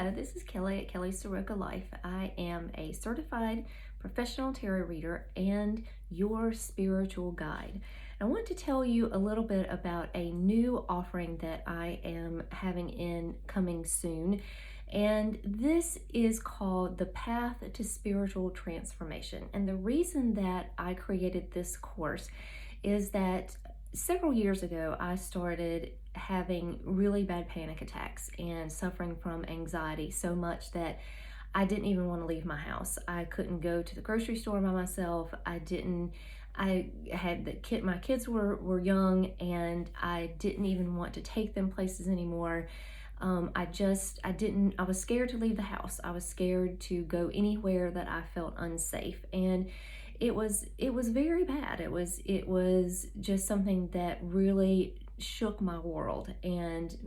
Hello, this is Kelly at Kelly Soroka Life. I am a certified professional tarot reader and your spiritual guide. I want to tell you a little bit about a new offering that I am having in coming soon. And this is called The Path to Spiritual Transformation. And the reason that I created this course is that several years ago, I started having really bad panic attacks and suffering from anxiety so much that I didn't even want to leave my house. I couldn't go to the grocery store by myself. I had my kids were young and I didn't even want to take them places anymore. I was scared to leave the house. I was scared to go anywhere that I felt unsafe. And it was very bad. It was just something that really shook my world. And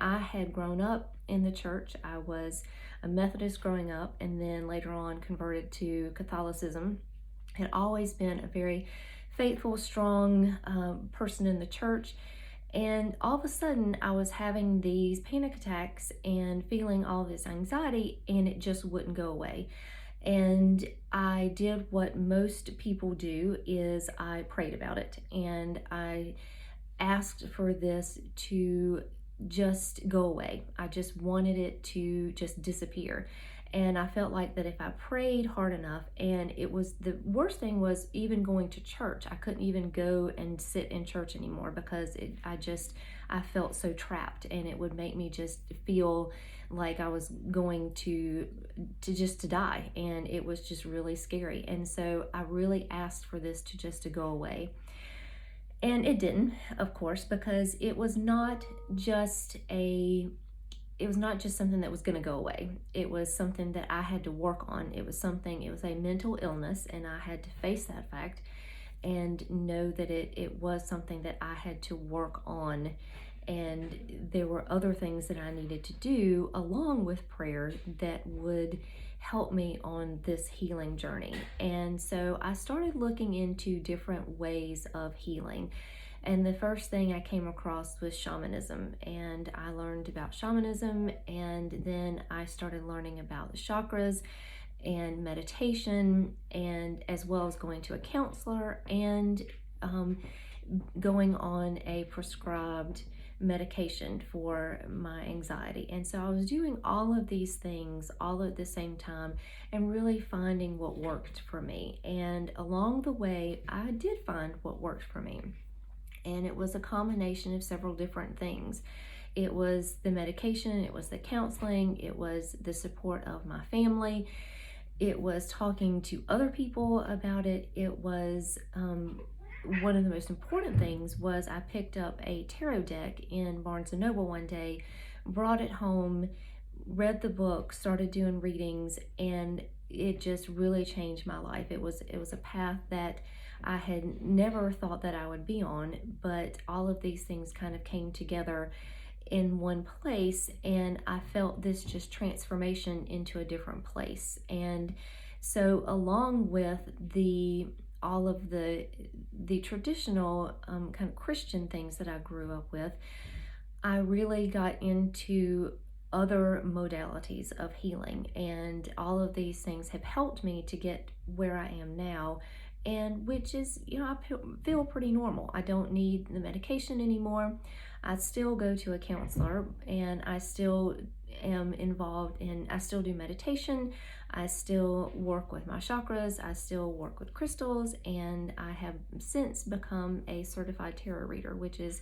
I had grown up in the church. I was a Methodist growing up and then later on converted to Catholicism. Had always been a very faithful, strong person in the church. And all of a sudden, I was having these panic attacks and feeling all this anxiety, and it just wouldn't go away. And I did what most people do is I prayed about it and I asked for this to just go away. I just wanted it to just disappear. And I felt like that if I prayed hard enough, and it was the worst thing was even going to church. I couldn't even go and sit in church anymore because I felt so trapped, and it would make me just feel like I was going to die, and it was just really scary. And so I really asked for this to go away. And it didn't, of course, because it was not just something that was going to go away. It was something that I had to work on. It was a mental illness, and I had to face that fact and know that it was something that I had to work on. And there were other things that I needed to do along with prayer that would help me on this healing journey. And so I started looking into different ways of healing. And the first thing I came across was shamanism, and I learned about shamanism, and then I started learning about the chakras and meditation, and as well as going to a counselor and going on a prescribed medication for my anxiety. And so I was doing all of these things all at the same time and really finding what worked for me. And along the way, I did find what worked for me. And it was a combination of several different things. It was the medication, it was the counseling, it was the support of my family, it was talking to other people about it. It was one of the most important things was I picked up a tarot deck in Barnes & Noble one day, brought it home, read the book, started doing readings, and it just really changed my life. It was a path that I had never thought that I would be on, but all of these things kind of came together in one place, and I felt this just transformation into a different place. And so along with all of the traditional kind of Christian things that I grew up with, I really got into other modalities of healing, and all of these things have helped me to get where I am now, and which is, I feel pretty normal. I don't need the medication anymore. I still go to a counselor, and I still am involved I still do meditation. I still work with my chakras. I still work with crystals, and I have since become a certified tarot reader, which has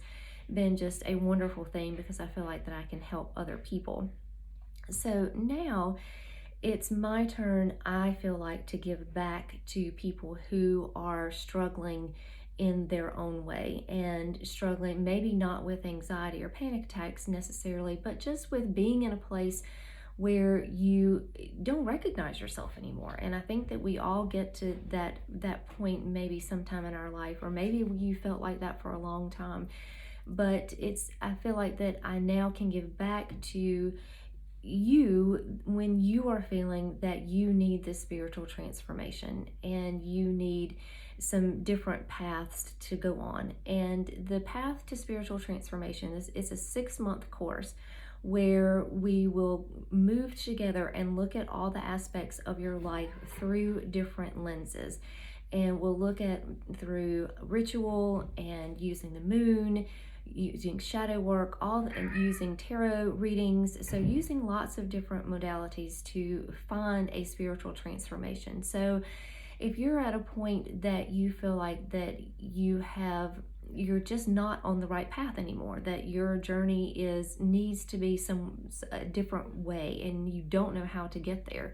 been just a wonderful thing because I feel like that I can help other people. So now it's my turn, I feel like, to give back to people who are struggling in their own way, and struggling maybe not with anxiety or panic attacks necessarily, but just with being in a place where you don't recognize yourself anymore. And I think that we all get to that point maybe sometime in our life, or maybe you felt like that for a long time. But I feel like that I now can give back to you when you are feeling that you need this spiritual transformation and you need some different paths to go on. And the path to spiritual transformation is a 6-month course where we will move together and look at all the aspects of your life through different lenses. And we'll look at through ritual and using the moon, using shadow work, and using tarot readings. So using lots of different modalities to find a spiritual transformation. So if you're at a point that you feel like that you're just not on the right path anymore, that your journey needs to be a different way and you don't know how to get there,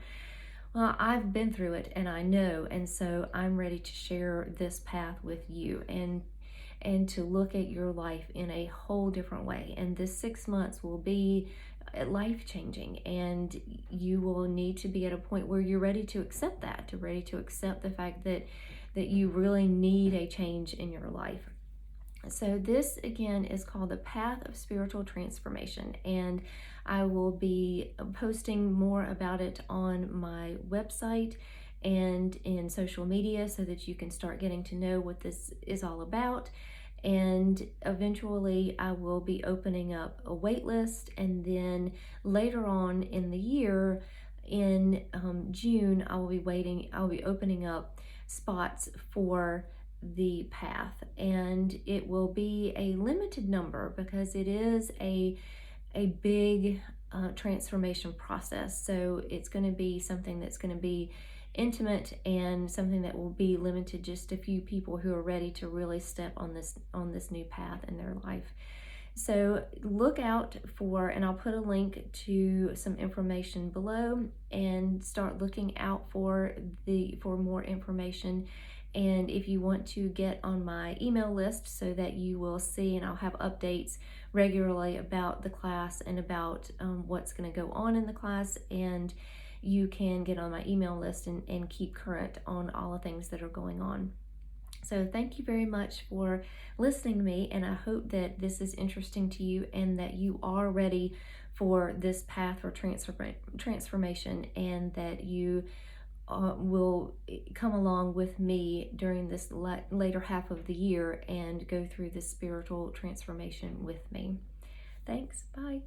well, I've been through it and I know, and so I'm ready to share this path with you and to look at your life in a whole different way. And this 6 months will be life changing, and you will need to be at a point where you're ready to accept that, to ready to accept the fact that you really need a change in your life. So this again is called the Path of Spiritual Transformation, and I will be posting more about it on my website and in social media so that you can start getting to know what this is all about. And eventually I will be opening up a wait list, and then later on in the year, in June, I'll be opening up spots for the path, and it will be a limited number because it is a big transformation process. So it's going to be something that's going to be intimate and something that will be limited just a few people who are ready to really step on this new path in their life. So look out for, and I'll put a link to some information below, and start looking out for more information. And if you want to get on my email list so that you will see, and I'll have updates regularly about the class and about what's going to go on in the class, and you can get on my email list and keep current on all the things that are going on. So thank you very much for listening to me, and I hope that this is interesting to you and that you are ready for this path for transformation, and that you will come along with me during this later half of the year and go through this spiritual transformation with me. Thanks. Bye.